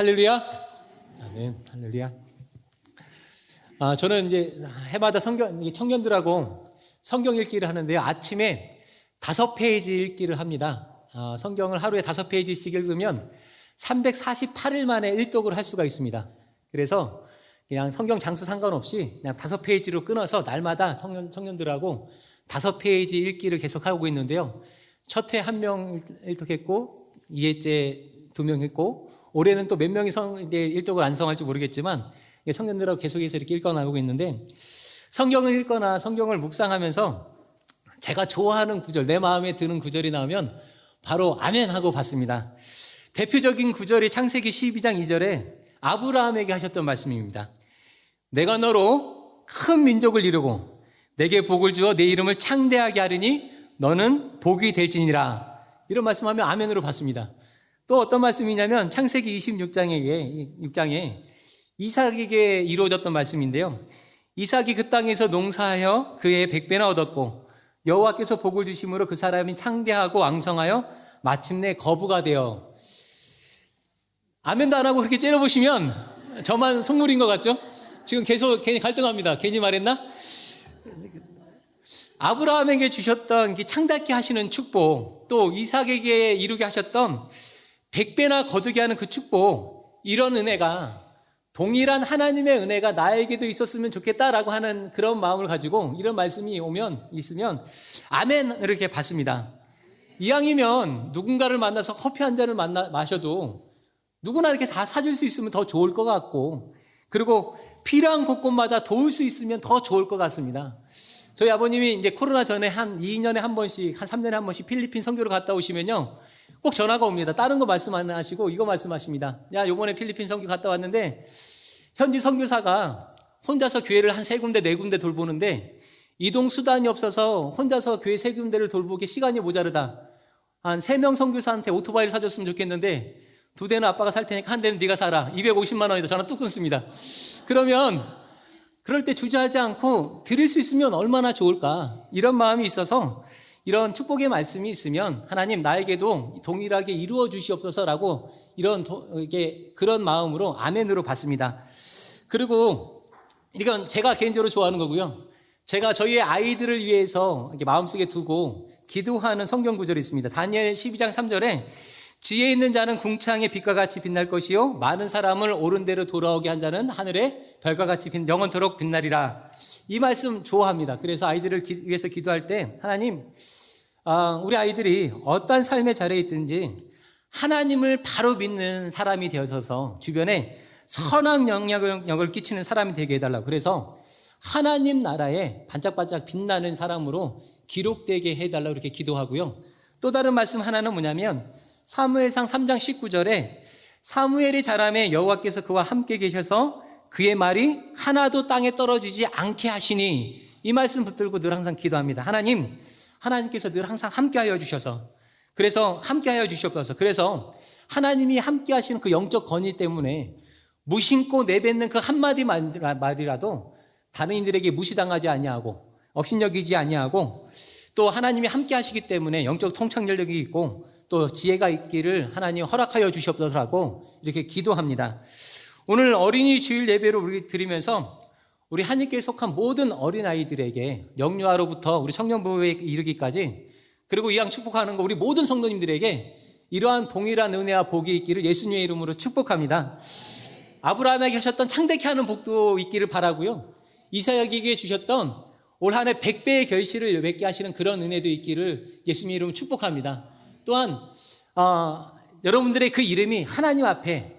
할렐루야. 아멘. 할렐루야. 저는 이제 해마다 청년들하고 성경 읽기를 하는데요. 아침에 5페이지 읽기를 합니다. 성경을 하루에 5페이지씩 읽으면 348일 만에 일독을 할 수가 있습니다. 그래서 그냥 성경 장수 상관없이 그냥 5페이지로 끊어서 날마다 청년들하고 5페이지 읽기를 계속하고 있는데요. 첫 해 1명 일독했고 2회째 2명 했고 올해는 또 몇 명이 일독을 완성할지 모르겠지만 청년들하고 계속해서 이렇게 읽어나가고 있는데, 성경을 읽거나 성경을 묵상하면서 제가 좋아하는 구절, 내 마음에 드는 구절이 나오면 바로 아멘 하고 받습니다. 대표적인 구절이 창세기 12장 2절에 아브라함에게 하셨던 말씀입니다. 내가 너로 큰 민족을 이루고 내게 복을 주어 내 이름을 창대하게 하리니 너는 복이 될지니라. 이런 말씀하면 아멘으로 받습니다. 또 어떤 말씀이냐면 창세기 26장에 이삭에게 이루어졌던 말씀인데요. 이삭이 그 땅에서 농사하여 그의 100배나 얻었고 여호와께서 복을 주심으로 그 사람이 창대하고 왕성하여 마침내 거부가 되어. 아멘도 안 하고 그렇게 째려보시면 저만 속물인 것 같죠? 지금 계속 괜히 갈등합니다. 괜히 말했나? 아브라함에게 주셨던 창답게 하시는 축복, 또 이삭에게 이루게 하셨던 100배나 거두게 하는 그 축복, 이런 은혜가 동일한 하나님의 은혜가 나에게도 있었으면 좋겠다라고 하는 그런 마음을 가지고 이런 말씀이 있으면 아멘 이렇게 받습니다. 이왕이면 누군가를 만나서 커피 한 잔을 마셔도 누구나 이렇게 다 사줄 수 있으면 더 좋을 것 같고, 그리고 필요한 곳곳마다 도울 수 있으면 더 좋을 것 같습니다. 저희 아버님이 이제 코로나 전에 한 2년에 한 번씩, 한 3년에 한 번씩 필리핀 선교를 갔다 오시면요, 꼭 전화가 옵니다. 다른 거 말씀 안 하시고 이거 말씀하십니다. 야, 요번에 필리핀 선교 갔다 왔는데 현지 선교사가 혼자서 교회를 한 3군데 4군데 돌보는데 이동 수단이 없어서 혼자서 교회 3군데를 돌보기 시간이 모자르다. 한 3명 선교사한테 오토바이를 사줬으면 좋겠는데 2대는 아빠가 살 테니까 한 대는 네가 사라. 250만 원이다. 전화 뚝 끊습니다. 그러면 그럴 때 주저하지 않고 드릴 수 있으면 얼마나 좋을까, 이런 마음이 있어서 이런 축복의 말씀이 있으면 하나님 나에게도 동일하게 이루어 주시옵소서라고 그런 마음으로 아멘으로 받습니다. 그리고 이건 제가 개인적으로 좋아하는 거고요. 제가 저희의 아이들을 위해서 이렇게 마음속에 두고 기도하는 성경 구절이 있습니다. 다니엘 12장 3절에 지혜 있는 자는 궁창의 빛과 같이 빛날 것이요 많은 사람을 옳은 대로 돌아오게 한 자는 하늘의 별과 같이 영원토록 빛나리라. 이 말씀 좋아합니다. 그래서 아이들을 위해서 기도할 때 하나님, 우리 아이들이 어떠한 삶의 자리에 있든지 하나님을 바로 믿는 사람이 되어서 주변에 선한 영향을 끼치는 사람이 되게 해달라고. 그래서 하나님 나라에 반짝반짝 빛나는 사람으로 기록되게 해달라고 이렇게 기도하고요. 또 다른 말씀 하나는 뭐냐면 사무엘상 3장 19절에 사무엘이 자라매 여호와께서 그와 함께 계셔서 그의 말이 하나도 땅에 떨어지지 않게 하시니. 이 말씀 붙들고 늘 항상 기도합니다. 하나님께서 늘 항상 함께하여 주셔서, 그래서 함께하여 주시옵소서. 그래서 하나님이 함께하시는 그 영적 권위 때문에 무심코 내뱉는 그 한마디 말이라도 다른 이들에게 무시당하지 아니하고 업신여기지 아니하고, 또 하나님이 함께하시기 때문에 영적 통찰력이 있고 또 지혜가 있기를 하나님 허락하여 주시옵소서라고 이렇게 기도합니다. 오늘 어린이 주일 예배를 우리 드리면서 우리 한인교회에 속한 모든 어린아이들에게 영유아로부터 우리 청년부에 이르기까지, 그리고 이왕 축복하는 거 우리 모든 성도님들에게 이러한 동일한 은혜와 복이 있기를 예수님의 이름으로 축복합니다. 아브라함에게 하셨던 창대케 하는 복도 있기를 바라고요. 이삭에게 주셨던 올 한 해 100배의 결실을 맺게 하시는 그런 은혜도 있기를 예수님의 이름으로 축복합니다. 또한 여러분들의 그 이름이 하나님 앞에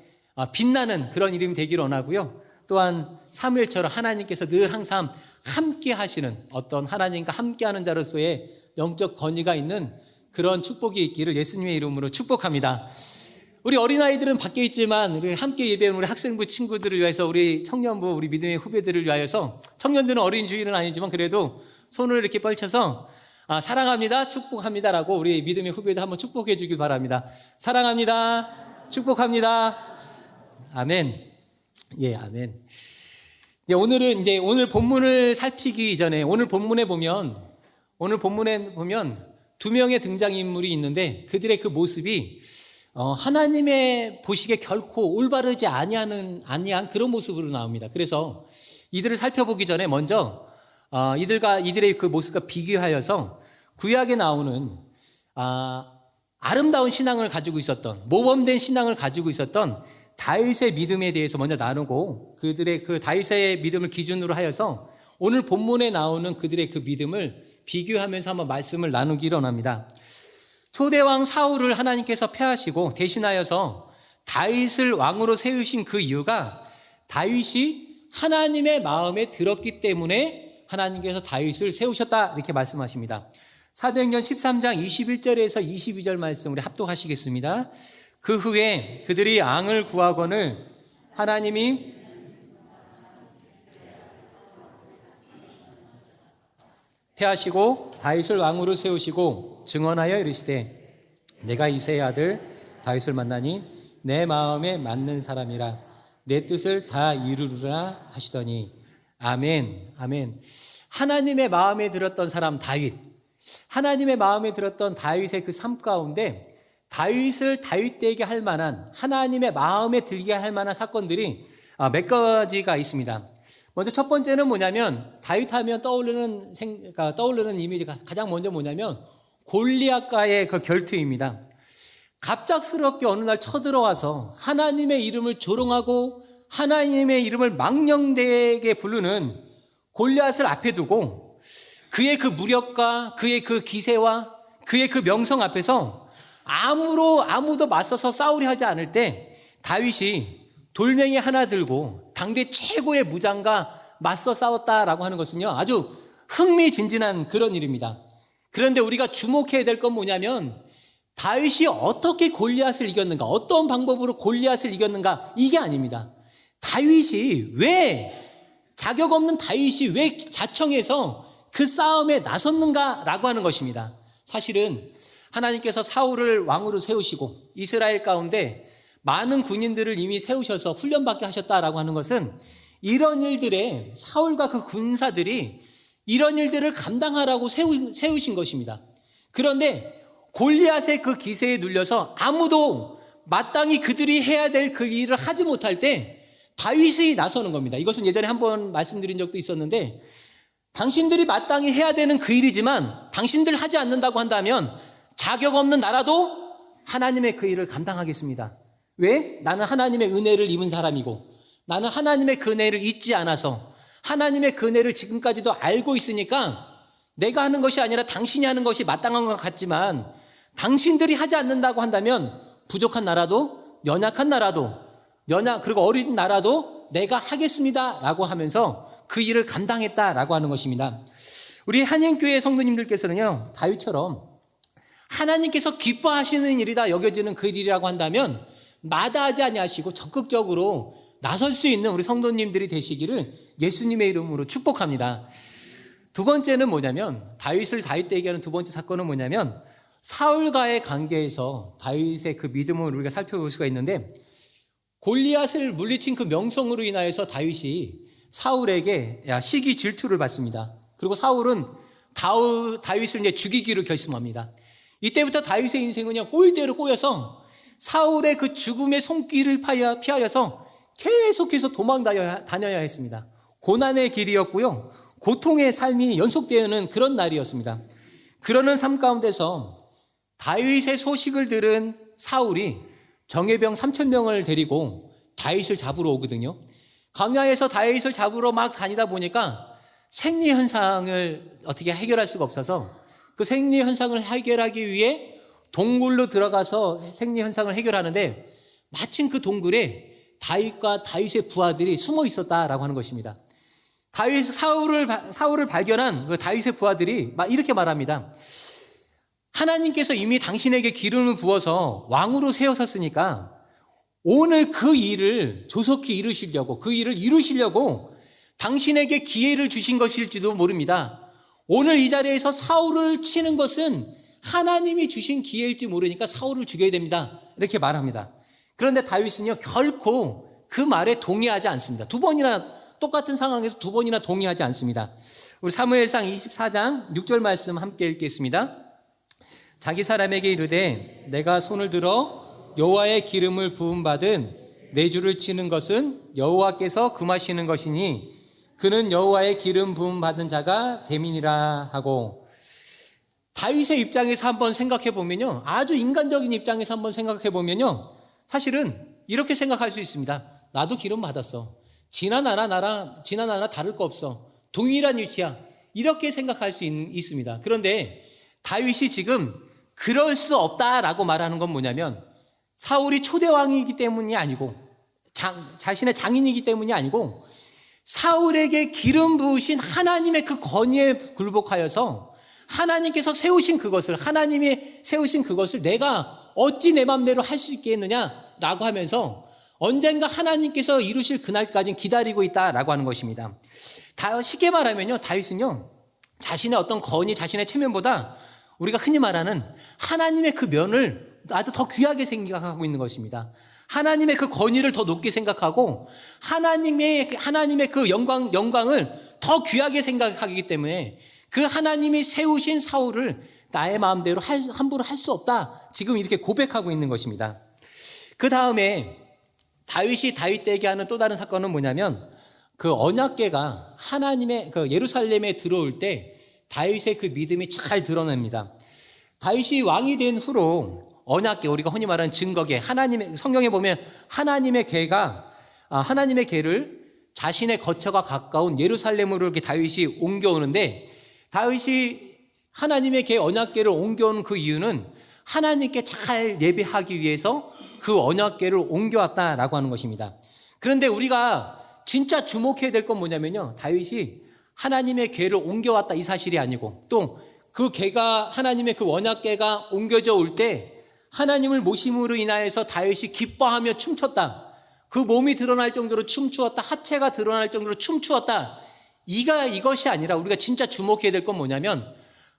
빛나는 그런 이름이 되기를 원하고요. 또한 사무엘처럼 하나님께서 늘 항상 함께 하시는 어떤 하나님과 함께하는 자로서의 영적 권위가 있는 그런 축복이 있기를 예수님의 이름으로 축복합니다. 우리 어린아이들은 밖에 있지만 우리 함께 예배하는 우리 학생부 친구들을 위해서, 우리 청년부, 우리 믿음의 후배들을 위하여서, 청년들은 어린 주일은 아니지만 그래도 손을 이렇게 뻘쳐서 사랑합니다, 축복합니다라고 우리 믿음의 후배들 한번 축복해 주길 바랍니다. 사랑합니다, 축복합니다. 아멘. 예, 아멘. 오늘은 오늘 본문을 살피기 전에 오늘 본문에 보면 2명의 등장인물이 있는데 그들의 그 모습이 하나님의 보시기에 결코 올바르지 아니한 그런 모습으로 나옵니다. 그래서 이들을 살펴보기 전에 먼저 이들의 그 모습과 비교하여서 구약에 나오는 아름다운 신앙을 가지고 있었던, 모범된 신앙을 가지고 있었던 다윗의 믿음에 대해서 먼저 나누고, 그들의 그 다윗의 믿음을 기준으로 하여서 오늘 본문에 나오는 그들의 그 믿음을 비교하면서 한번 말씀을 나누기로 합니다. 초대왕 사울을 하나님께서 패하시고 대신하여서 다윗을 왕으로 세우신 그 이유가 다윗이 하나님의 마음에 들었기 때문에 하나님께서 다윗을 세우셨다, 이렇게 말씀하십니다. 사도행전 13장 21절에서 22절 말씀 우리 합독하시겠습니다. 그 후에 그들이 왕을 구하거늘 하나님이 패하시고 다윗을 왕으로 세우시고 증언하여 이르시되 내가 이새의 아들 다윗을 만나니 내 마음에 맞는 사람이라 내 뜻을 다 이루리라 하시더니 아멘. 아멘. 하나님의 마음에 들었던 사람 다윗, 하나님의 마음에 들었던 다윗의 그 삶 가운데 다윗을 다윗되게 할 만한, 하나님의 마음에 들게 할 만한 사건들이 몇 가지가 있습니다. 먼저 첫 번째는 뭐냐면, 다윗하면 떠오르는 이미지가 가장 먼저 뭐냐면 골리앗과의 그 결투입니다. 갑작스럽게 어느 날 쳐들어와서 하나님의 이름을 조롱하고 하나님의 이름을 망령되게 부르는 골리앗을 앞에 두고 그의 그 무력과 그의 그 기세와 그의 그 명성 앞에서 아무도 맞서서 싸우려 하지 않을 때 다윗이 돌멩이 하나 들고 당대 최고의 무장과 맞서 싸웠다라고 하는 것은요, 아주 흥미진진한 그런 일입니다. 그런데 우리가 주목해야 될 건 뭐냐면 다윗이 어떻게 골리앗을 이겼는가, 어떤 방법으로 골리앗을 이겼는가, 이게 아닙니다. 자격 없는 다윗이 왜 자청해서 그 싸움에 나섰는가라고 하는 것입니다. 사실은 하나님께서 사울을 왕으로 세우시고 이스라엘 가운데 많은 군인들을 이미 세우셔서 훈련받게 하셨다라고 하는 것은 이런 일들에 사울과 그 군사들이 이런 일들을 감당하라고 세우신 것입니다. 그런데 골리앗의 그 기세에 눌려서 아무도 마땅히 그들이 해야 될 그 일을 하지 못할 때 다윗이 나서는 겁니다. 이것은 예전에 한번 말씀드린 적도 있었는데, 당신들이 마땅히 해야 되는 그 일이지만 당신들 하지 않는다고 한다면 자격 없는 나라도 하나님의 그 일을 감당하겠습니다. 왜? 나는 하나님의 은혜를 입은 사람이고 나는 하나님의 그 은혜를 잊지 않아서 하나님의 그 은혜를 지금까지도 알고 있으니까 내가 하는 것이 아니라 당신이 하는 것이 마땅한 것 같지만 당신들이 하지 않는다고 한다면 부족한 나라도 연약한 나라도 그리고 어린 나라도 내가 하겠습니다 라고 하면서 그 일을 감당했다라고 하는 것입니다. 우리 한인교회 성도님들께서는요, 다윗처럼 하나님께서 기뻐하시는 일이다 여겨지는 그 일이라고 한다면 마다하지 아니하시고 적극적으로 나설 수 있는 우리 성도님들이 되시기를 예수님의 이름으로 축복합니다. 두 번째는 뭐냐면, 다윗을 다윗되게 하는 두 번째 사건은 뭐냐면 사울과의 관계에서 다윗의 그 믿음을 우리가 살펴볼 수가 있는데, 골리앗을 물리친 그 명성으로 인하여서 다윗이 사울에게 시기 질투를 받습니다. 그리고 사울은 다윗을 이제 죽이기로 결심합니다. 이때부터 다윗의 인생은 꼴대로 꼬여서 사울의 그 죽음의 손길을 피하여서 계속해서 다녀야 했습니다. 고난의 길이었고요, 고통의 삶이 연속되는 그런 날이었습니다. 그러는 삶 가운데서 다윗의 소식을 들은 사울이 정예병 3,000명을 데리고 다윗을 잡으러 오거든요. 광야에서 다윗을 잡으러 막 다니다 보니까 생리현상을 어떻게 해결할 수가 없어서 그 생리현상을 해결하기 위해 동굴로 들어가서 생리현상을 해결하는데, 마침 그 동굴에 다윗과 다윗의 부하들이 숨어 있었다라고 하는 것입니다. 사울을 발견한 그 다윗의 부하들이 이렇게 말합니다. 하나님께서 이미 당신에게 기름을 부어서 왕으로 세우셨으니까 오늘 그 일을 조속히 이루시려고, 그 일을 이루시려고 당신에게 기회를 주신 것일지도 모릅니다. 오늘 이 자리에서 사울을 치는 것은 하나님이 주신 기회일지 모르니까 사울을 죽여야 됩니다. 이렇게 말합니다. 그런데 다윗은요, 결코 그 말에 동의하지 않습니다. 똑같은 상황에서 두 번이나 동의하지 않습니다. 우리 사무엘상 24장 6절 말씀 함께 읽겠습니다. 자기 사람에게 이르되 내가 손을 들어 여호와의 기름을 부음 받은 내 주를 치는 것은 여호와께서 금하시는 것이니 그는 여호와의 기름 부음 받은 자가 됨이니라 하고, 다윗의 입장에서 한번 생각해 보면요, 아주 인간적인 입장에서 한번 생각해 보면요, 사실은 이렇게 생각할 수 있습니다. 나도 기름 받았어. 지난 나라 다를 거 없어. 동일한 위치야. 이렇게 생각할 수 있습니다. 그런데 다윗이 지금 그럴 수 없다라고 말하는 건 뭐냐면, 사울이 초대왕이기 때문이 아니고 자신의 장인이기 때문이 아니고 사울에게 기름 부으신 하나님의 그 권위에 굴복하여서 하나님께서 세우신 그것을, 하나님이 세우신 그것을 내가 어찌 내 맘대로 할 수 있겠느냐라고 하면서 언젠가 하나님께서 이루실 그날까지 기다리고 있다라고 하는 것입니다. 쉽게 말하면요, 다윗은요, 자신의 어떤 권위, 자신의 체면보다 우리가 흔히 말하는 하나님의 그 면을 아주 더 귀하게 생각하고 있는 것입니다. 하나님의 그 권위를 더 높게 생각하고 하나님의 그 영광을 더 귀하게 생각하기 때문에 그 하나님이 세우신 사울을 나의 마음대로 함부로 할 수 없다, 지금 이렇게 고백하고 있는 것입니다. 그 다음에 다윗이 다윗에게 하는 또 다른 사건은 뭐냐면, 그 언약궤가 하나님의 그 예루살렘에 들어올 때 다윗의 그 믿음이 잘 드러납니다. 다윗이 왕이 된 후로 언약궤, 우리가 흔히 말하는 증거궤, 하나님의, 성경에 보면 하나님의 궤를 자신의 거처가 가까운 예루살렘으로 이렇게 다윗이 옮겨오는데, 다윗이 하나님의 궤 언약궤를 옮겨오는 그 이유는 하나님께 잘 예배하기 위해서 그 언약궤를 옮겨왔다라고 하는 것입니다. 그런데 우리가 진짜 주목해야 될 건 뭐냐면요, 다윗이 하나님의 궤를 옮겨왔다 이 사실이 아니고, 또 그 궤가, 하나님의 그 언약궤가 옮겨져 올 때 하나님을 모심으로 인하여서 다윗이 기뻐하며 춤췄다, 그 몸이 드러날 정도로 춤추었다, 하체가 드러날 정도로 춤추었다, 이것이 아니라 우리가 진짜 주목해야 될 건 뭐냐면,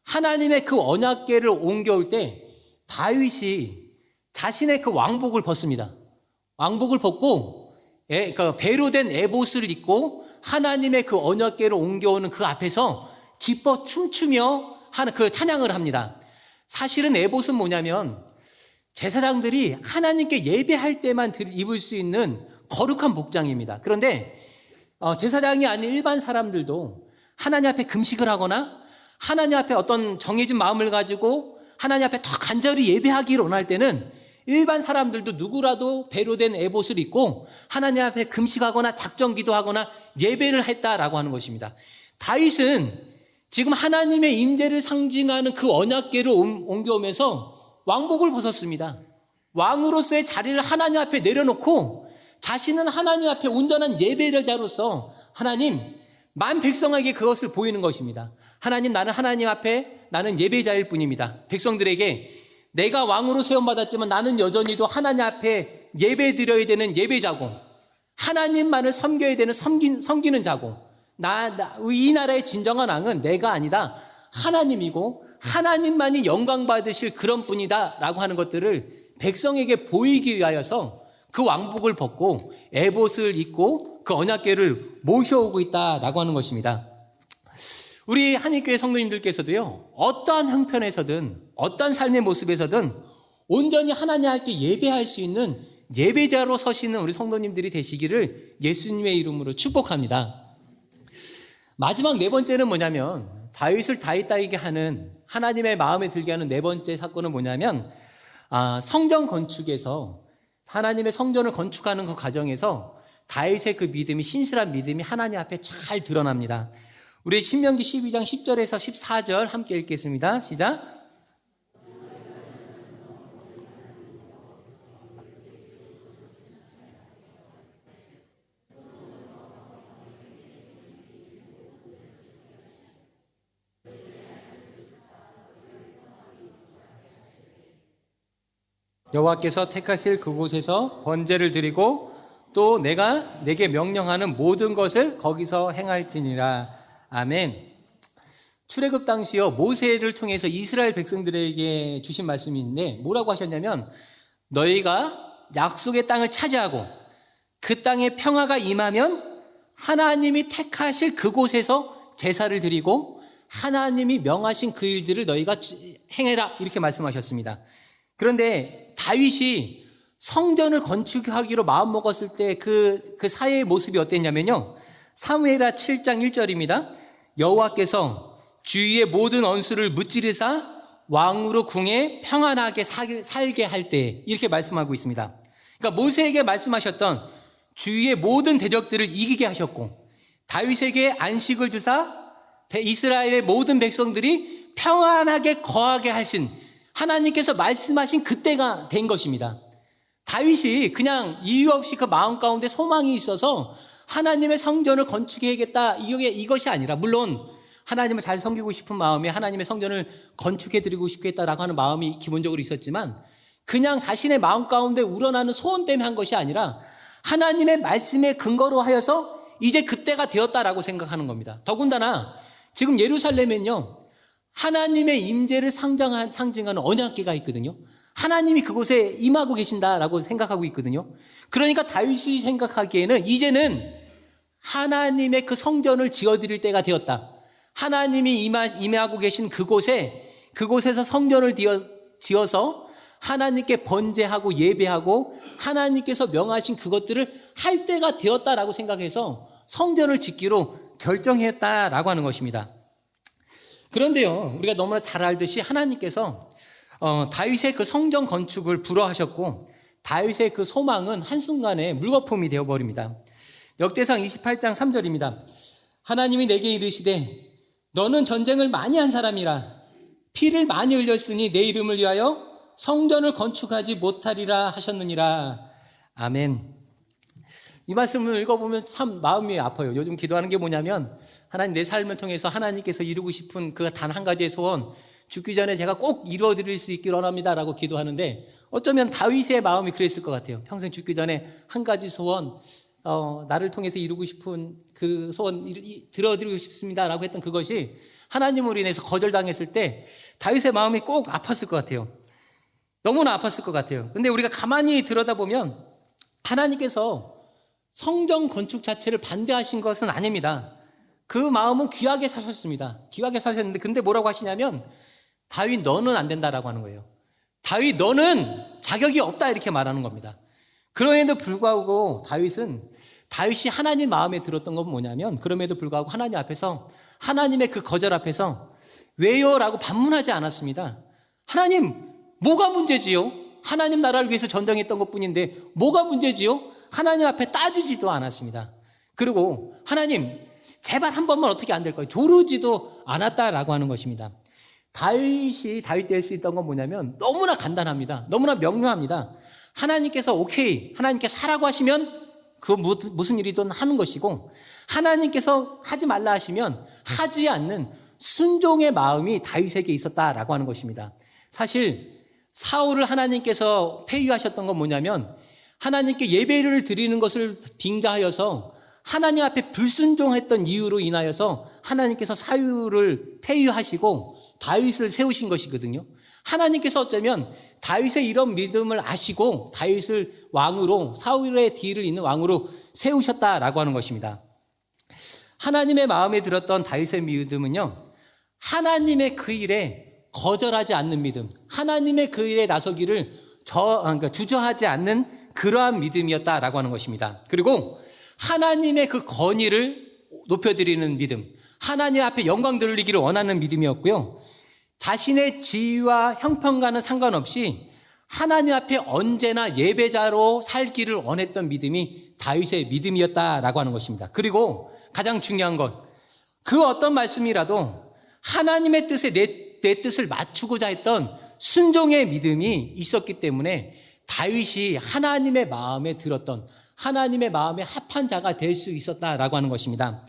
하나님의 그 언약궤를 옮겨올 때 다윗이 자신의 그 왕복을 벗습니다. 왕복을 벗고 그 배로 된 에봇을 입고 하나님의 그 언약궤를 옮겨오는 그 앞에서 기뻐 춤추며 그 찬양을 합니다. 사실은 에봇은 뭐냐면 제사장들이 하나님께 예배할 때만 입을 수 있는 거룩한 복장입니다. 그런데 제사장이 아닌 일반 사람들도 하나님 앞에 금식을 하거나 하나님 앞에 어떤 정해진 마음을 가지고 하나님 앞에 더 간절히 예배하기를 원할 때는 일반 사람들도 누구라도 배로 된 에봇을 입고 하나님 앞에 금식하거나 작정기도하거나 예배를 했다라고 하는 것입니다. 다윗은 지금 하나님의 임재를 상징하는 그 언약궤를 옮겨오면서 왕복을 벗었습니다. 왕으로서의 자리를 하나님 앞에 내려놓고 자신은 하나님 앞에 온전한 예배자로서 하나님, 만 백성에게 그것을 보이는 것입니다. 하나님, 나는 하나님 앞에 나는 예배자일 뿐입니다. 백성들에게 내가 왕으로 세움받았지만 나는 여전히도 하나님 앞에 예배 드려야 되는 예배자고, 하나님만을 섬겨야 되는 섬기는 자고, 이 나라의 진정한 왕은 내가 아니다, 하나님이고 하나님만이 영광 받으실 그런 분이다 라고 하는 것들을 백성에게 보이기 위하여서 그 왕복을 벗고 에봇을 입고 그 언약궤를 모셔오고 있다라고 하는 것입니다. 우리 한인교회 성도님들께서도요, 어떠한 형편에서든 어떠한 삶의 모습에서든 온전히 하나님께 예배할 수 있는 예배자로 서시는 우리 성도님들이 되시기를 예수님의 이름으로 축복합니다. 마지막 네 번째는 뭐냐면, 다윗을 다윗다이게 하는, 하나님의 마음에 들게 하는 네 번째 사건은 뭐냐면, 성전 건축에서, 하나님의 성전을 건축하는 그 과정에서 다윗의 그 믿음이, 신실한 믿음이 하나님 앞에 잘 드러납니다. 우리 신명기 12장 10절에서 14절 함께 읽겠습니다. 시작. 여호와께서 택하실 그곳에서 번제를 드리고 또 내가 내게 명령하는 모든 것을 거기서 행할지니라. 아멘. 출애굽 당시요, 모세를 통해서 이스라엘 백성들에게 주신 말씀이 있는데 뭐라고 하셨냐면, 너희가 약속의 땅을 차지하고 그 땅에 평화가 임하면 하나님이 택하실 그곳에서 제사를 드리고 하나님이 명하신 그 일들을 너희가 행해라, 이렇게 말씀하셨습니다. 그런데 다윗이 성전을 건축하기로 마음먹었을 때 그 사회의 모습이 어땠냐면요, 사무엘하 7장 1절입니다. 여호와께서 주위의 모든 원수를 무찌르사 왕으로 궁에 평안하게 살게 할 때, 이렇게 말씀하고 있습니다. 그러니까 모세에게 말씀하셨던 주위의 모든 대적들을 이기게 하셨고, 다윗에게 안식을 주사 이스라엘의 모든 백성들이 평안하게 거하게 하신 하나님께서 말씀하신 그때가 된 것입니다. 다윗이 그냥 이유 없이 그 마음 가운데 소망이 있어서 하나님의 성전을 건축해야겠다, 이것이 아니라, 물론 하나님을 잘 섬기고 싶은 마음에 하나님의 성전을 건축해드리고 싶겠다라고 하는 마음이 기본적으로 있었지만, 그냥 자신의 마음 가운데 우러나는 소원 때문에 한 것이 아니라 하나님의 말씀에 근거로 하여서 이제 그때가 되었다라고 생각하는 겁니다. 더군다나 지금 예루살렘엔요, 하나님의 임재를 상징하는 언약궤가 있거든요. 하나님이 그곳에 임하고 계신다라고 생각하고 있거든요. 그러니까 다윗이 생각하기에는 이제는 하나님의 그 성전을 지어드릴 때가 되었다. 하나님이 임하고 계신 그곳에서 성전을 지어서 하나님께 번제하고 예배하고 하나님께서 명하신 그것들을 할 때가 되었다라고 생각해서 성전을 짓기로 결정했다라고 하는 것입니다. 그런데요, 우리가 너무나 잘 알듯이 하나님께서 다윗의 그 성전 건축을 불허하셨고, 다윗의 그 소망은 한순간에 물거품이 되어버립니다. 역대상 28장 3절입니다. 하나님이 내게 이르시되 너는 전쟁을 많이 한 사람이라 피를 많이 흘렸으니 내 이름을 위하여 성전을 건축하지 못하리라 하셨느니라. 아멘. 이 말씀을 읽어보면 참 마음이 아파요. 요즘 기도하는 게 뭐냐면, 하나님, 내 삶을 통해서 하나님께서 이루고 싶은 그 단 한 가지의 소원, 죽기 전에 제가 꼭 이루어드릴 수 있기를 원합니다라고 기도하는데, 어쩌면 다윗의 마음이 그랬을 것 같아요. 평생 죽기 전에 한 가지 소원, 나를 통해서 이루고 싶은 그 소원 들어드리고 싶습니다라고 했던 그것이 하나님으로 인해서 거절당했을 때 다윗의 마음이 꼭 아팠을 것 같아요. 너무나 아팠을 것 같아요. 근데 우리가 가만히 들여다보면 하나님께서 성전 건축 자체를 반대하신 것은 아닙니다. 그 마음은 귀하게 사셨습니다. 귀하게 사셨는데, 근데 뭐라고 하시냐면, 다윗 너는 안 된다라고 하는 거예요. 다윗 너는 자격이 없다, 이렇게 말하는 겁니다. 그럼에도 불구하고 다윗이 하나님 마음에 들었던 건 뭐냐면, 그럼에도 불구하고 하나님 앞에서, 하나님의 그 거절 앞에서 왜요? 라고 반문하지 않았습니다. 하나님, 뭐가 문제지요? 하나님 나라를 위해서 전쟁했던 것 뿐인데 뭐가 문제지요? 하나님 앞에 따지지도 않았습니다. 그리고 하나님, 제발 한 번만 어떻게 안 될까요? 조르지도 않았다라고 하는 것입니다. 다윗이 다윗 될 수 있던 건 뭐냐면 너무나 간단합니다. 너무나 명료합니다. 하나님께서 오케이, 하나님께서 하라고 하시면 그 무슨 일이든 하는 것이고, 하나님께서 하지 말라 하시면 하지 않는 순종의 마음이 다윗에게 있었다라고 하는 것입니다. 사실 사울을 하나님께서 폐위하셨던 건 뭐냐면, 하나님께 예배를 드리는 것을 빙자하여서 하나님 앞에 불순종했던 이유로 인하여서 하나님께서 사울을 폐위하시고 다윗을 세우신 것이거든요. 하나님께서 어쩌면 다윗의 이런 믿음을 아시고 다윗을 왕으로, 사울의 뒤를 잇는 왕으로 세우셨다라고 하는 것입니다. 하나님의 마음에 들었던 다윗의 믿음은요, 하나님의 그 일에 거절하지 않는 믿음, 하나님의 그 일에 나서기를 주저하지 않는 그러한 믿음이었다라고 하는 것입니다. 그리고 하나님의 그 건의를 높여드리는 믿음, 하나님 앞에 영광 돌리기를 원하는 믿음이었고요, 자신의 지위와 형편과는 상관없이 하나님 앞에 언제나 예배자로 살기를 원했던 믿음이 다윗의 믿음이었다라고 하는 것입니다. 그리고 가장 중요한 것, 그 어떤 말씀이라도 하나님의 뜻에 내 뜻을 맞추고자 했던 순종의 믿음이 있었기 때문에 다윗이 하나님의 마음에 들었던, 하나님의 마음에 합한 자가 될 수 있었다라고 하는 것입니다.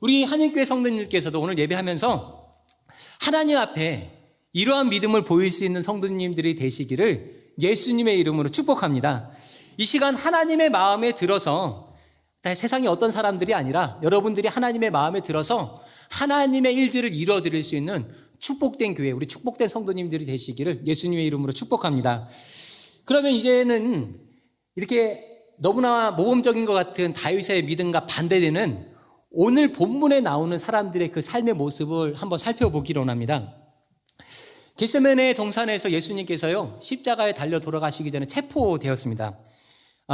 우리 한인교회 성도님들께서도 오늘 예배하면서 하나님 앞에 이러한 믿음을 보일 수 있는 성도님들이 되시기를 예수님의 이름으로 축복합니다. 이 시간 하나님의 마음에 들어서, 세상에 어떤 사람들이 아니라 여러분들이 하나님의 마음에 들어서 하나님의 일들을 이루어드릴 수 있는 축복된 교회, 우리 축복된 성도님들이 되시기를 예수님의 이름으로 축복합니다. 그러면 이제는 이렇게 너무나 모범적인 것 같은 다윗의 믿음과 반대되는 오늘 본문에 나오는 사람들의 그 삶의 모습을 한번 살펴보기로 합니다. 겟세마네 동산에서 예수님께서요, 십자가에 달려 돌아가시기 전에 체포되었습니다.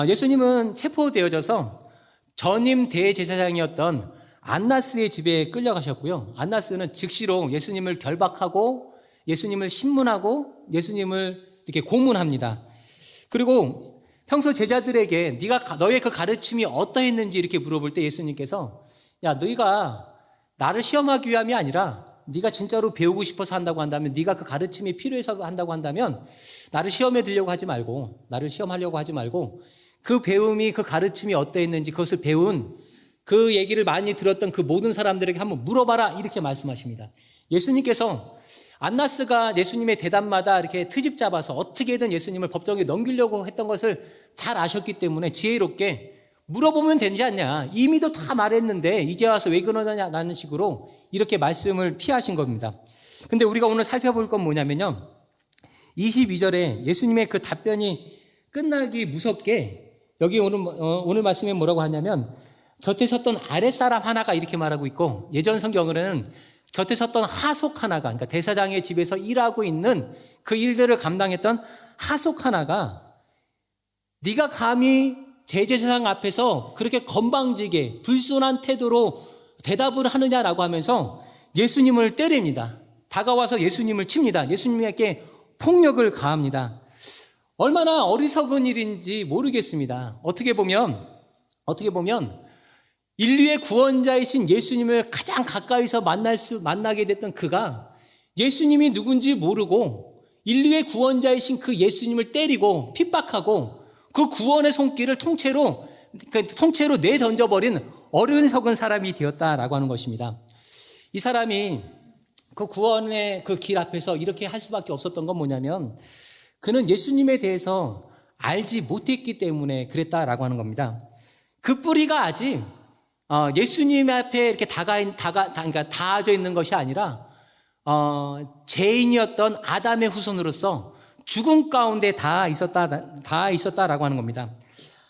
예수님은 체포되어져서 전임 대제사장이었던 안나스의 집에 끌려가셨고요. 안나스는 즉시로 예수님을 결박하고 예수님을 신문하고 예수님을 이렇게 고문합니다. 그리고 평소 제자들에게 너의 그 가르침이 어떠했는지 이렇게 물어볼 때 예수님께서 야, 너희가 나를 시험하기 위함이 아니라 네가 진짜로 배우고 싶어서 한다고 한다면, 네가 그 가르침이 필요해서 한다고 한다면 나를 시험에 들려고 하지 말고, 나를 시험하려고 하지 말고 그 배움이, 그 가르침이 어떠했는지 그것을 배운, 그 얘기를 많이 들었던 그 모든 사람들에게 한번 물어봐라, 이렇게 말씀하십니다. 예수님께서 안나스가 예수님의 대답마다 이렇게 트집 잡아서 어떻게든 예수님을 법정에 넘기려고 했던 것을 잘 아셨기 때문에 지혜롭게 물어보면 되지 않냐, 이미도 다 말했는데 이제 와서 왜 그러느냐라는 식으로 이렇게 말씀을 피하신 겁니다. 근데 우리가 오늘 살펴볼 건 뭐냐면요, 22절에 예수님의 그 답변이 끝나기 무섭게 여기 오늘 말씀에 뭐라고 하냐면, 곁에 섰던 아랫사람 하나가 이렇게 말하고 있고, 예전 성경으로는 곁에 섰던 하속 하나가, 그러니까 대사장의 집에서 일하고 있는 그 일들을 감당했던 하속 하나가 네가 감히 대제사장 앞에서 그렇게 건방지게 불손한 태도로 대답을 하느냐라고 하면서 예수님을 때립니다. 다가와서 예수님을 칩니다. 예수님에게 폭력을 가합니다. 얼마나 어리석은 일인지 모르겠습니다. 어떻게 보면 인류의 구원자이신 예수님을 가장 가까이서 만나게 됐던 그가 예수님이 누군지 모르고 인류의 구원자이신 그 예수님을 때리고 핍박하고 그 구원의 손길을 통째로 내던져버린 어리석은 사람이 되었다라고 하는 것입니다. 이 사람이 그 구원의 그 길 앞에서 이렇게 할 수밖에 없었던 건 뭐냐면, 그는 예수님에 대해서 알지 못했기 때문에 그랬다라고 하는 겁니다. 그 뿌리가 아직 예수님 앞에 이렇게 그러니까 닿아져 있는 것이 아니라 죄인이었던 아담의 후손으로서 죽음 가운데 다 있었다라고 하는 겁니다.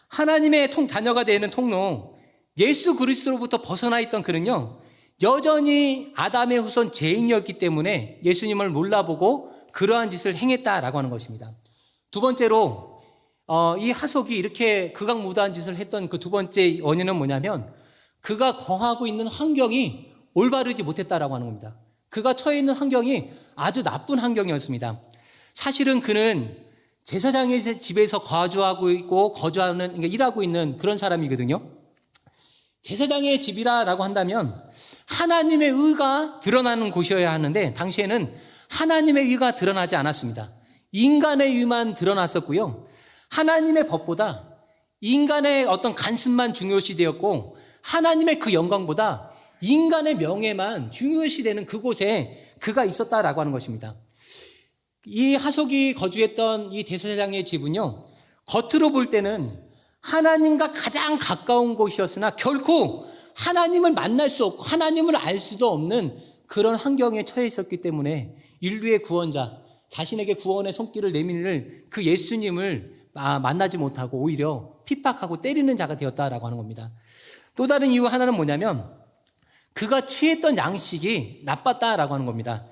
하나님의 자녀가 되는 통로 예수 그리스도로부터 벗어나 있던 그는요, 여전히 아담의 후손 죄인이었기 때문에 예수님을 몰라보고 그러한 짓을 행했다라고 하는 것입니다. 두 번째로 이 하속이 이렇게 극악무도한 짓을 했던 그 두 번째 원인은 뭐냐면, 그가 거하고 있는 환경이 올바르지 못했다라고 하는 겁니다. 그가 처해 있는 환경이 아주 나쁜 환경이었습니다. 사실은 그는 제사장의 집에서 거주하고 있고 그러니까 일하고 있는 그런 사람이거든요. 제사장의 집이라고 한다면 하나님의 의가 드러나는 곳이어야 하는데, 당시에는 하나님의 의가 드러나지 않았습니다. 인간의 의만 드러났었고요. 하나님의 법보다 인간의 어떤 간습만 중요시 되었고, 하나님의 그 영광보다 인간의 명예만 중요시 되는 그곳에 그가 있었다라고 하는 것입니다. 이 하속이 거주했던 이 대제사장의 집은요, 겉으로 볼 때는 하나님과 가장 가까운 곳이었으나 결코 하나님을 만날 수 없고 하나님을 알 수도 없는 그런 환경에 처해 있었기 때문에 인류의 구원자, 자신에게 구원의 손길을 내밀 그 예수님을 만나지 못하고 오히려 핍박하고 때리는 자가 되었다라고 하는 겁니다. 또 다른 이유 하나는 뭐냐면, 그가 취했던 양식이 나빴다라고 하는 겁니다.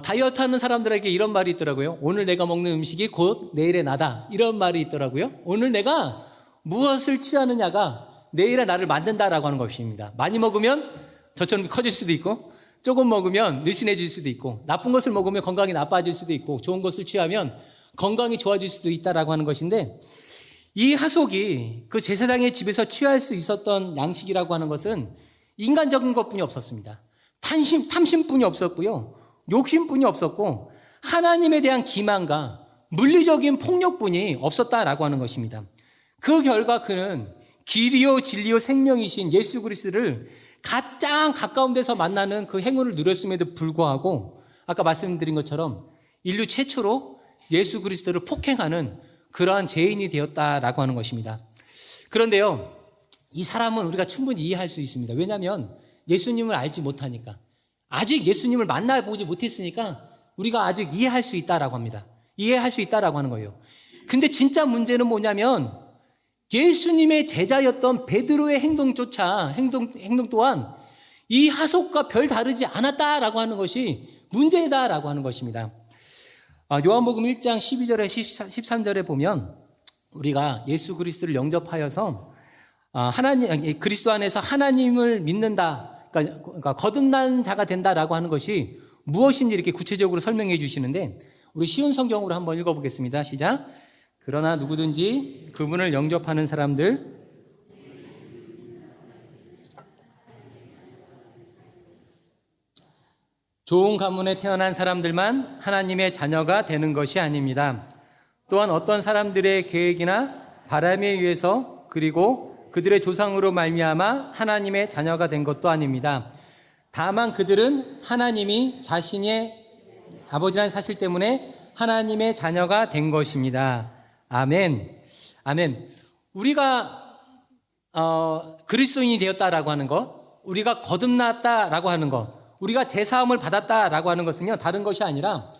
다이어트 하는 사람들에게 이런 말이 있더라고요. 오늘 내가 먹는 음식이 곧 내일의 나다, 이런 말이 있더라고요. 오늘 내가 무엇을 취하느냐가 내일의 나를 만든다라고 하는 것입니다. 많이 먹으면 저처럼 커질 수도 있고, 조금 먹으면 늘씬해질 수도 있고, 나쁜 것을 먹으면 건강이 나빠질 수도 있고, 좋은 것을 취하면 건강이 좋아질 수도 있다라고 하는 것인데, 이 하속이 그 제사장의 집에서 취할 수 있었던 양식이라고 하는 것은 인간적인 것뿐이 없었습니다. 탐심뿐이 없었고요, 욕심뿐이 없었고, 하나님에 대한 기만과 물리적인 폭력뿐이 없었다라고 하는 것입니다. 그 결과 그는 길이요 진리요 생명이신 예수 그리스도를 가장 가까운 데서 만나는 그 행운을 누렸음에도 불구하고, 아까 말씀드린 것처럼 인류 최초로 예수 그리스도를 폭행하는 그러한 죄인이 되었다라고 하는 것입니다. 그런데요, 이 사람은 우리가 충분히 이해할 수 있습니다. 왜냐하면 예수님을 알지 못하니까, 아직 예수님을 만나보지 못했으니까 우리가 아직 이해할 수 있다라고 합니다. 이해할 수 있다라고 하는 거예요. 근데 진짜 문제는 뭐냐면, 예수님의 제자였던 베드로의 행동 또한 이 하속과 별 다르지 않았다라고 하는 것이 문제다라고 하는 것입니다. 요한복음 1장 12절에 13절에 보면 우리가 예수 그리스도를 영접하여서 그리스도 안에서 하나님을 믿는다, 그러니까 거듭난 자가 된다라고 하는 것이 무엇인지 이렇게 구체적으로 설명해 주시는데, 우리 쉬운 성경으로 한번 읽어보겠습니다. 시작. 그러나 누구든지 그분을 영접하는 사람들, 좋은 가문에 태어난 사람들만 하나님의 자녀가 되는 것이 아닙니다. 또한 어떤 사람들의 계획이나 바람에 의해서 그리고 그들의 조상으로 말미암아 하나님의 자녀가 된 것도 아닙니다. 다만 그들은 하나님이 자신의 아버지라는 사실 때문에 하나님의 자녀가 된 것입니다. 아멘. 아멘. 우리가 그리스도인이 되었다라고 하는 것, 우리가 거듭났다라고 하는 것, 우리가 제사함을 받았다라고 하는 것은요, 다른 것이 아니라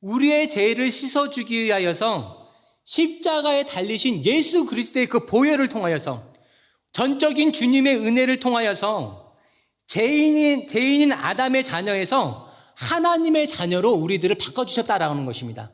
우리의 죄를 씻어주기 위하여서 십자가에 달리신 예수 그리스도의 그 보혈을 통하여서, 전적인 주님의 은혜를 통하여서 죄인인 아담의 자녀에서 하나님의 자녀로 우리들을 바꿔주셨다라는 것입니다.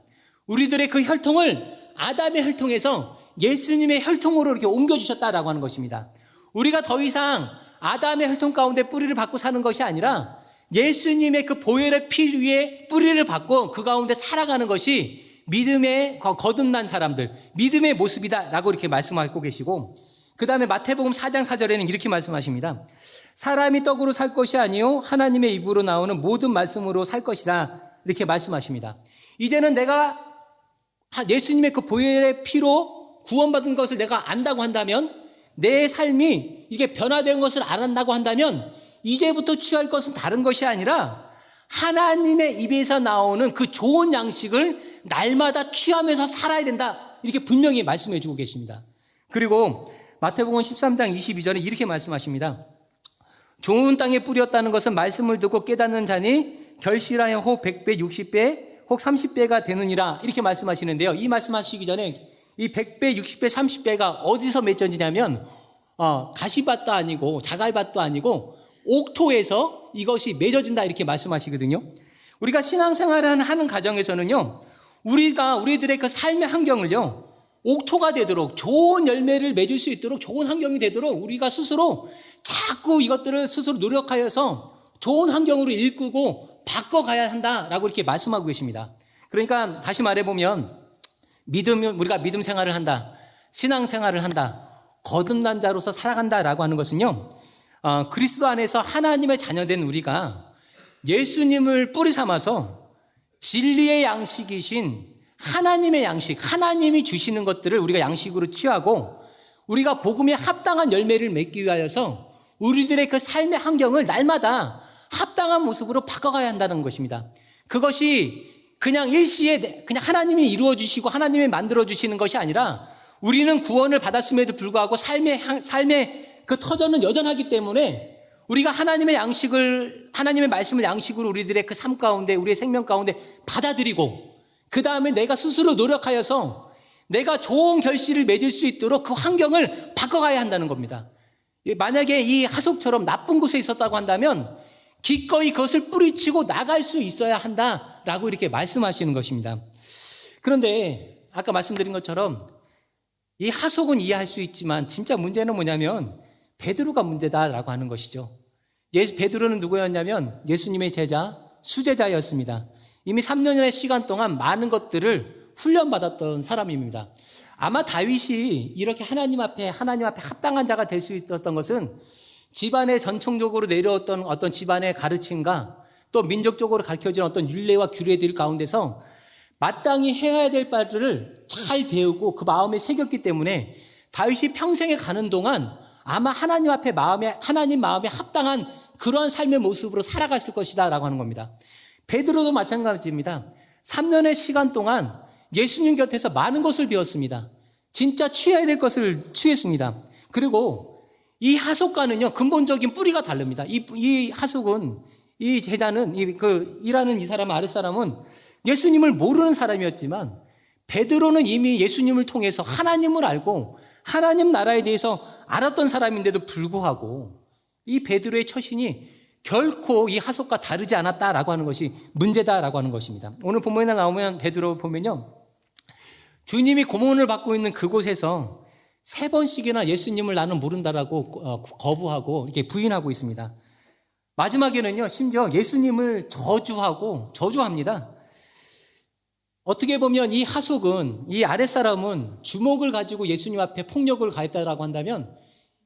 우리들의 그 혈통을 아담의 혈통에서 예수님의 혈통으로 이렇게 옮겨주셨다라고 하는 것입니다. 우리가 더 이상 아담의 혈통 가운데 뿌리를 받고 사는 것이 아니라 예수님의 그 보혈의 피 위에 뿌리를 받고 그 가운데 살아가는 것이 믿음의 거듭난 사람들, 믿음의 모습이다라고 이렇게 말씀하고 계시고, 그 다음에 마태복음 4장 4절에는 이렇게 말씀하십니다. 사람이 떡으로 살 것이 아니요 하나님의 입으로 나오는 모든 말씀으로 살 것이다, 이렇게 말씀하십니다. 이제는 내가 예수님의 그 보혈의 피로 구원받은 것을 내가 안다고 한다면, 내 삶이 이게 변화된 것을 알았다고 한다면, 이제부터 취할 것은 다른 것이 아니라 하나님의 입에서 나오는 그 좋은 양식을 날마다 취하면서 살아야 된다, 이렇게 분명히 말씀해 주고 계십니다. 그리고 마태복음 13장 22절에 이렇게 말씀하십니다. 좋은 땅에 뿌렸다는 것은 말씀을 듣고 깨닫는 자니 결실하여 혹 100배, 60배, 혹 30배가 되느니라, 이렇게 말씀하시는데요. 이 말씀하시기 전에 이 100배, 60배, 30배가 어디서 맺어지냐면 가시밭도 아니고 자갈밭도 아니고 옥토에서 이것이 맺어진다, 이렇게 말씀하시거든요. 우리가 신앙생활을 하는 가정에서는요, 우리들의 그 삶의 환경을요, 옥토가 되도록, 좋은 열매를 맺을 수 있도록, 좋은 환경이 되도록 우리가 스스로 자꾸 이것들을 스스로 노력하여서 좋은 환경으로 일구고 바꿔가야 한다라고 이렇게 말씀하고 계십니다. 그러니까 다시 말해보면 우리가 믿음 생활을 한다, 신앙 생활을 한다, 거듭난 자로서 살아간다라고 하는 것은요, 그리스도 안에서 하나님의 자녀된 우리가 예수님을 뿌리 삼아서 진리의 양식이신 하나님의 양식, 하나님이 주시는 것들을 우리가 양식으로 취하고 우리가 복음에 합당한 열매를 맺기 위하여서 우리들의 그 삶의 환경을 날마다 합당한 모습으로 바꿔가야 한다는 것입니다. 그것이 그냥 일시에 그냥 하나님이 이루어 주시고 하나님이 만들어 주시는 것이 아니라, 우리는 구원을 받았음에도 불구하고 삶의 그 터전은 여전하기 때문에 우리가 하나님의 말씀을 양식으로 우리들의 그 삶 가운데, 우리의 생명 가운데 받아들이고, 그 다음에 내가 스스로 노력하여서 내가 좋은 결실을 맺을 수 있도록 그 환경을 바꿔가야 한다는 겁니다. 만약에 이 하속처럼 나쁜 곳에 있었다고 한다면 기꺼이 그것을 뿌리치고 나갈 수 있어야 한다라고 이렇게 말씀하시는 것입니다. 그런데 아까 말씀드린 것처럼 이 하속은 이해할 수 있지만 진짜 문제는 뭐냐면 베드로가 문제다라고 하는 것이죠. 베드로는 누구였냐면 예수님의 제자, 수제자였습니다. 이미 3년의 시간 동안 많은 것들을 훈련받았던 사람입니다. 아마 다윗이 이렇게 하나님 앞에 합당한 자가 될 수 있었던 것은 집안에 전통적으로 내려왔던 어떤 집안의 가르침과 또 민족적으로 가르쳐진 어떤 율례와 규례들 가운데서 마땅히 해야 될 바를 잘 배우고 그 마음에 새겼기 때문에 다윗이 평생에 가는 동안 아마 하나님 마음에 합당한 그러한 삶의 모습으로 살아갔을 것이다 라고 하는 겁니다. 베드로도 마찬가지입니다. 3년의 시간 동안 예수님 곁에서 많은 것을 배웠습니다. 진짜 취해야 될 것을 취했습니다. 그리고 이 하속과는요, 근본적인 뿌리가 다릅니다. 이 하속은, 이 제자는, 일하는 이 사람, 아랫사람은 예수님을 모르는 사람이었지만, 베드로는 이미 예수님을 통해서 하나님을 알고 하나님 나라에 대해서 알았던 사람인데도 불구하고 이 베드로의 처신이 결코 이 하속과 다르지 않았다라고 하는 것이 문제다라고 하는 것입니다. 오늘 본문에 나오면 베드로 보면요, 주님이 고문을 받고 있는 그곳에서 3번씩이나 예수님을 나는 모른다라고 거부하고 이렇게 부인하고 있습니다. 마지막에는요, 심지어 예수님을 저주합니다. 어떻게 보면 이 하속은, 이 아랫사람은 주먹을 가지고 예수님 앞에 폭력을 가했다라고 한다면,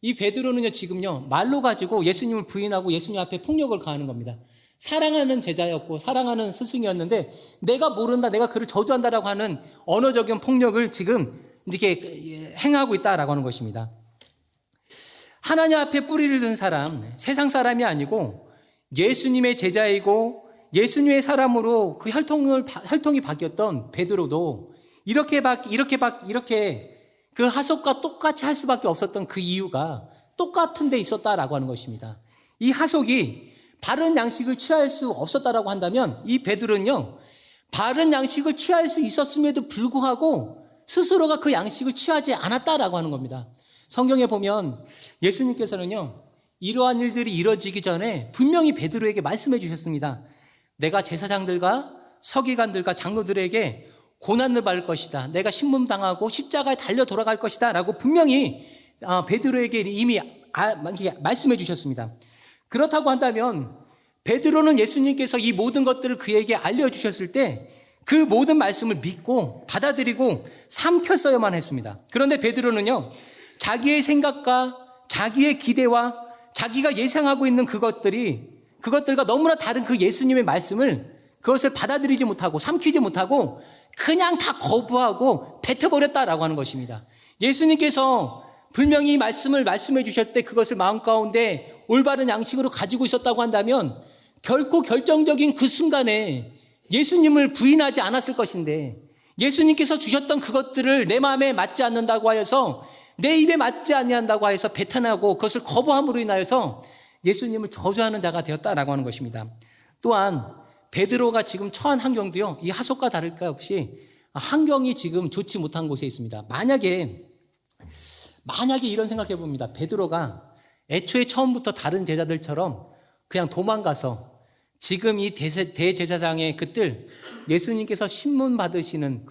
이 베드로는요, 지금요, 말로 가지고 예수님을 부인하고 예수님 앞에 폭력을 가하는 겁니다. 사랑하는 제자였고 사랑하는 스승이었는데 내가 모른다, 내가 그를 저주한다라고 하는 언어적인 폭력을 지금 이렇게 행하고 있다라고 하는 것입니다. 하나님 앞에 뿌리를 든 사람, 세상 사람이 아니고 예수님의 제자이고 예수님의 사람으로 그 혈통이 바뀌었던 베드로도 이렇게 그 하속과 똑같이 할 수밖에 없었던 그 이유가 똑같은 데 있었다라고 하는 것입니다. 이 하속이 바른 양식을 취할 수 없었다라고 한다면 이 베드로는요, 바른 양식을 취할 수 있었음에도 불구하고 스스로가 그 양식을 취하지 않았다라고 하는 겁니다. 성경에 보면 예수님께서는요, 이러한 일들이 이루어지기 전에 분명히 베드로에게 말씀해 주셨습니다. 내가 제사장들과 서기관들과 장로들에게 고난을 받을 것이다. 내가 신문당하고 십자가에 달려 돌아갈 것이다 라고 분명히 베드로에게 이미 말씀해 주셨습니다. 그렇다고 한다면 베드로는 예수님께서 이 모든 것들을 그에게 알려주셨을 때 그 모든 말씀을 믿고 받아들이고 삼켰어야만 했습니다. 그런데 베드로는요, 자기의 생각과 자기의 기대와 자기가 예상하고 있는 그것들과 너무나 다른 그 예수님의 말씀을 그것을 받아들이지 못하고 삼키지 못하고 그냥 다 거부하고 뱉어버렸다라고 하는 것입니다. 예수님께서 분명히 말씀해 주셨을 때 그것을 마음 가운데 올바른 양식으로 가지고 있었다고 한다면 결코 결정적인 그 순간에 예수님을 부인하지 않았을 것인데, 예수님께서 주셨던 그것들을 내 마음에 맞지 않는다고 하여서, 내 입에 맞지 않는다고 하여서 배탄하고 그것을 거부함으로 인하여서 예수님을 저주하는 자가 되었다라고 하는 것입니다. 또한 베드로가 지금 처한 환경도요, 이 하속과 다를 것 없이 환경이 지금 좋지 못한 곳에 있습니다. 만약에 이런 생각해 봅니다. 베드로가 애초에 처음부터 다른 제자들처럼 그냥 도망가서 지금 이 대제사장의 그들, 예수님께서 신문 받으시는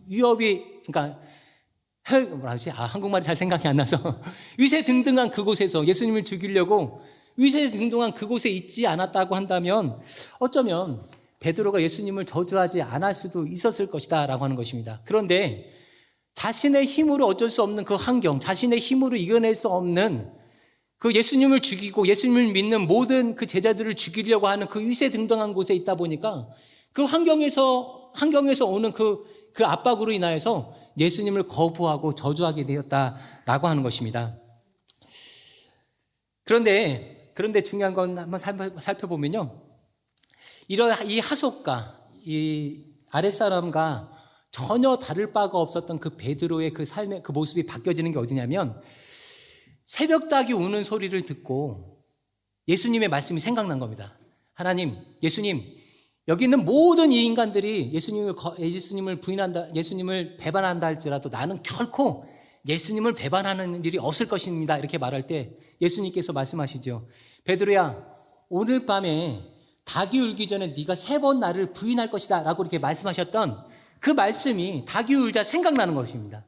위협이, 그러니까 한국말이 잘 생각이 안 나서 위세등등한 그곳에서 예수님을 죽이려고 위세등등한 그곳에 있지 않았다고 한다면 어쩌면 베드로가 예수님을 저주하지 않을 수도 있었을 것이다 라고 하는 것입니다. 그런데 자신의 힘으로 어쩔 수 없는 그 환경, 자신의 힘으로 이겨낼 수 없는 그 예수님을 죽이고 예수님을 믿는 모든 그 제자들을 죽이려고 하는 그 위세등등한 곳에 있다 보니까 그 환경에서 오는 그 압박으로 인하여서 예수님을 거부하고 저주하게 되었다라고 하는 것입니다. 그런데 중요한 건 한번 살펴보면요, 이 하속과 이 아랫사람과 전혀 다를 바가 없었던 그 베드로의 그 삶의 그 모습이 바뀌어지는 게 어디냐면, 새벽닭이 우는 소리를 듣고 예수님의 말씀이 생각난 겁니다. 하나님, 예수님, 여기 있는 모든 이 인간들이 예수님을 부인한다, 예수님을 배반한다 할지라도 나는 결코 예수님을 배반하는 일이 없을 것입니다. 이렇게 말할 때 예수님께서 말씀하시죠. 베드로야, 오늘 밤에 닭이 울기 전에 네가 3번 나를 부인할 것이다 라고 이렇게 말씀하셨던 그 말씀이 닭이 울자 생각나는 것입니다.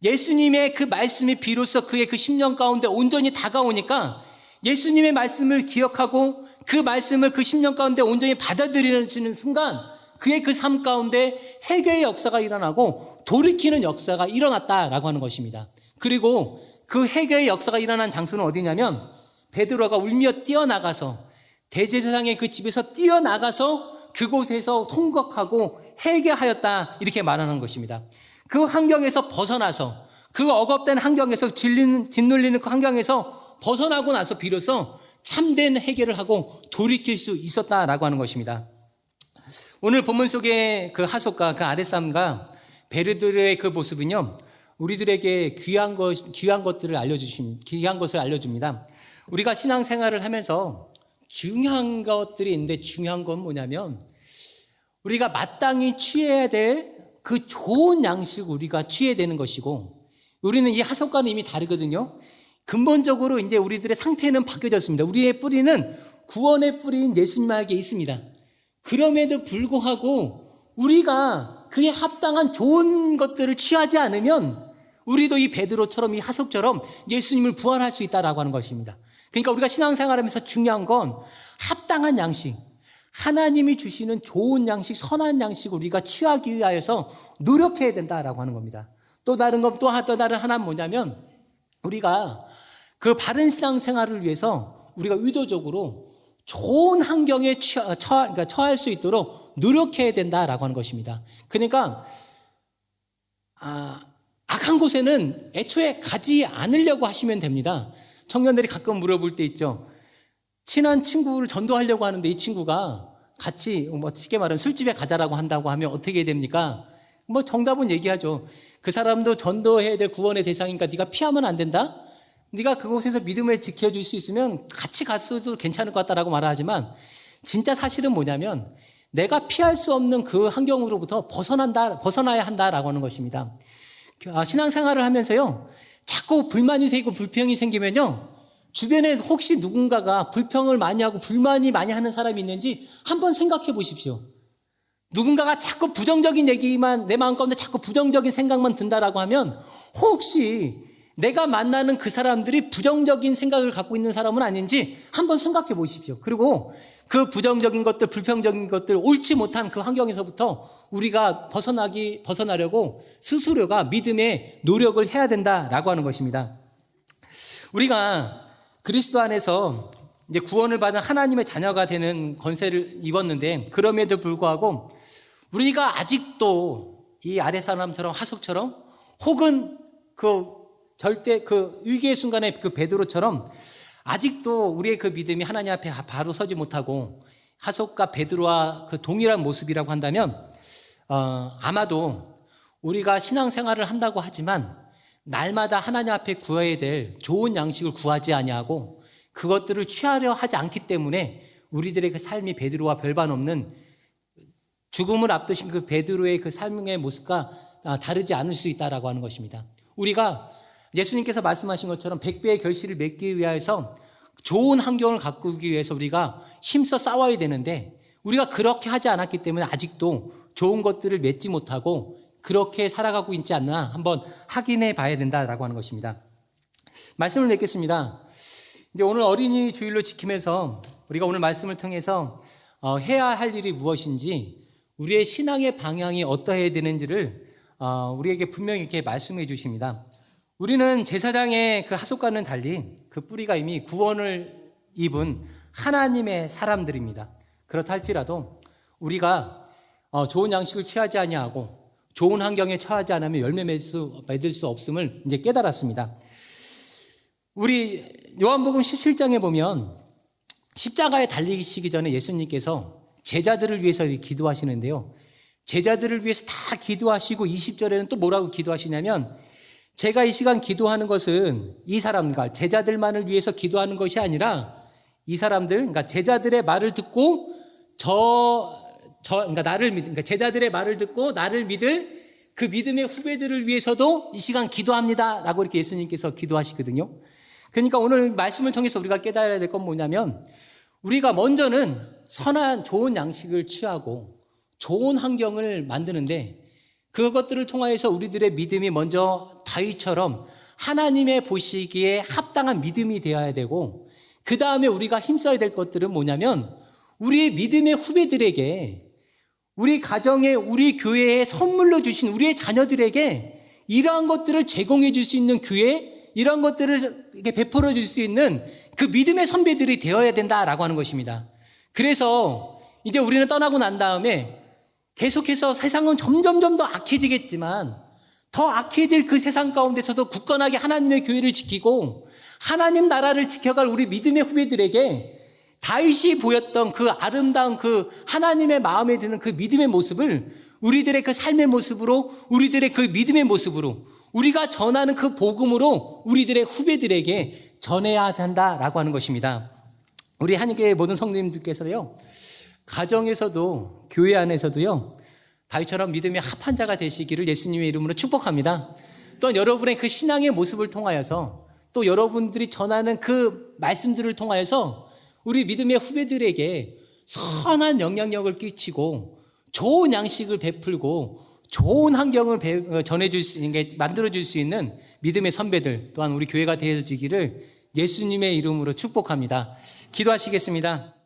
예수님의 그 말씀이 비로소 그의 그 심령 가운데 온전히 다가오니까 예수님의 말씀을 기억하고 그 말씀을 그 심령 가운데 온전히 받아들이는 순간 그의 그 삶 가운데 회개의 역사가 일어나고 돌이키는 역사가 일어났다라고 하는 것입니다. 그리고 그 회개의 역사가 일어난 장소는 어디냐면 베드로가 울며 뛰어나가서 대제사장의 그 집에서 뛰어나가서 그곳에서 통곡하고 회개하였다 이렇게 말하는 것입니다. 그 환경에서 벗어나서 그 억압된 환경에서 짓눌리는 그 환경에서 벗어나고 나서 비로소 참된 회개를 하고 돌이킬 수 있었다라고 하는 것입니다. 오늘 본문 속의 그 하속과 그 아랫사람과 베드로의 그 모습은요, 우리들에게 귀한 것을 알려줍니다. 우리가 신앙생활을 하면서 중요한 것들이 있는데 중요한 건 뭐냐면 우리가 마땅히 취해야 될 그 좋은 양식 우리가 취해야 되는 것이고, 우리는 이 하속과는 이미 다르거든요. 근본적으로 이제 우리들의 상태는 바뀌어졌습니다. 우리의 뿌리는 구원의 뿌리인 예수님에게 있습니다. 그럼에도 불구하고 우리가 그에 합당한 좋은 것들을 취하지 않으면 우리도 이 베드로처럼 이 하속처럼 예수님을 부활할 수 있다라고 하는 것입니다. 그러니까 우리가 신앙생활하면서 중요한 건 합당한 양식, 하나님이 주시는 좋은 양식, 선한 양식을 우리가 취하기 위하여서 노력해야 된다라고 하는 겁니다. 또 다른 하나는 뭐냐면 우리가 그 바른 신앙생활을 위해서 우리가 의도적으로 좋은 환경에 처할 수 있도록 노력해야 된다라고 하는 것입니다. 그러니까 악한 곳에는 애초에 가지 않으려고 하시면 됩니다. 청년들이 가끔 물어볼 때 있죠. 친한 친구를 전도하려고 하는데 이 친구가 같이 쉽게 말하면 술집에 가자라고 한다고 하면 어떻게 됩니까? 정답은 얘기하죠. 그 사람도 전도해야 될 구원의 대상이니까 네가 피하면 안 된다? 네가 그곳에서 믿음을 지켜줄 수 있으면 같이 갔어도 괜찮을 것 같다라고 말하지만 진짜 사실은 뭐냐면 내가 피할 수 없는 그 환경으로부터 벗어나야 한다라고 하는 것입니다. 신앙생활을 하면서요, 자꾸 불만이 생기고 불평이 생기면요, 주변에 혹시 누군가가 불평을 많이 하고 불만이 많이 하는 사람이 있는지 한번 생각해 보십시오. 누군가가 자꾸 부정적인 얘기만, 내 마음 가운데 자꾸 부정적인 생각만 든다라고 하면 혹시 내가 만나는 그 사람들이 부정적인 생각을 갖고 있는 사람은 아닌지 한번 생각해 보십시오. 그리고 그 부정적인 것들, 불평적인 것들, 옳지 못한 그 환경에서부터 우리가 벗어나려고 스스로가 믿음의 노력을 해야 된다라고 하는 것입니다. 우리가 그리스도 안에서 이제 구원을 받은 하나님의 자녀가 되는 권세를 입었는데 그럼에도 불구하고 우리가 아직도 이 아랫 사람처럼 하속처럼 혹은 절대 위기의 순간에 그 베드로처럼 아직도 우리의 그 믿음이 하나님 앞에 바로 서지 못하고 하속과 베드로와 그 동일한 모습이라고 한다면 아마도 우리가 신앙생활을 한다고 하지만 날마다 하나님 앞에 구해야 될 좋은 양식을 구하지 아니하고 그것들을 취하려 하지 않기 때문에 우리들의 그 삶이 베드로와 별반 없는 죽음을 앞두신 그 베드로의 그 삶의 모습과 다르지 않을 수 있다라고 하는 것입니다. 우리가 예수님께서 말씀하신 것처럼 100배의 결실을 맺기 위해서 좋은 환경을 가꾸기 위해서 우리가 힘써 싸워야 되는데 우리가 그렇게 하지 않았기 때문에 아직도 좋은 것들을 맺지 못하고 그렇게 살아가고 있지 않나 한번 확인해 봐야 된다라고 하는 것입니다. 말씀을 맺겠습니다. 이제 오늘 어린이 주일로 지키면서 우리가 오늘 말씀을 통해서 해야 할 일이 무엇인지 우리의 신앙의 방향이 어떠해야 되는지를 우리에게 분명히 이렇게 말씀해 주십니다. 우리는 제사장의 그 하속과는 달리 그 뿌리가 이미 구원을 입은 하나님의 사람들입니다. 그렇다 할지라도 우리가 좋은 양식을 취하지 아니하고 좋은 환경에 처하지 않으면 열매 맺을 수 없음을 이제 깨달았습니다. 우리 요한복음 17장에 보면 십자가에 달리시기 전에 예수님께서 제자들을 위해서 기도하시는데요. 제자들을 위해서 다 기도하시고 20절에는 또 뭐라고 기도하시냐면 제가 이 시간 기도하는 것은 이 사람과 제자들만을 위해서 기도하는 것이 아니라 이 사람들, 그러니까 제자들의 말을 듣고 그러니까 제자들의 말을 듣고 나를 믿을 그 믿음의 후배들을 위해서도 이 시간 기도합니다라고 이렇게 예수님께서 기도하시거든요. 그러니까 오늘 말씀을 통해서 우리가 깨달아야 될 건 뭐냐면 우리가 먼저는 선한 좋은 양식을 취하고 좋은 환경을 만드는데 그것들을 통하여서 우리들의 믿음이 먼저 다윗처럼 하나님의 보시기에 합당한 믿음이 되어야 되고 그 다음에 우리가 힘써야 될 것들은 뭐냐면 우리의 믿음의 후배들에게 우리 가정에 우리 교회에 선물로 주신 우리의 자녀들에게 이러한 것들을 제공해 줄 수 있는 교회 이런 것들을 이렇게 베풀어 줄 수 있는 그 믿음의 선배들이 되어야 된다라고 하는 것입니다. 그래서 이제 우리는 떠나고 난 다음에 계속해서 세상은 점점점 더 악해지겠지만 더 악해질 그 세상 가운데서도 굳건하게 하나님의 교회를 지키고 하나님 나라를 지켜갈 우리 믿음의 후배들에게 다윗이 보였던 그 아름다운 그 하나님의 마음에 드는 그 믿음의 모습을 우리들의 그 삶의 모습으로 우리들의 그 믿음의 모습으로 우리가 전하는 그 복음으로 우리들의 후배들에게 전해야 한다라고 하는 것입니다. 우리 한교회 모든 성도님들께서요 가정에서도 교회 안에서도요 다윗처럼 믿음의 합한 자가 되시기를 예수님의 이름으로 축복합니다. 또 여러분의 그 신앙의 모습을 통하여서 또 여러분들이 전하는 그 말씀들을 통하여서 우리 믿음의 후배들에게 선한 영향력을 끼치고 좋은 양식을 베풀고 좋은 환경을 전해줄 수 있는, 만들어줄 수 있는 믿음의 선배들 또한 우리 교회가 되어지기를 예수님의 이름으로 축복합니다. 기도하시겠습니다.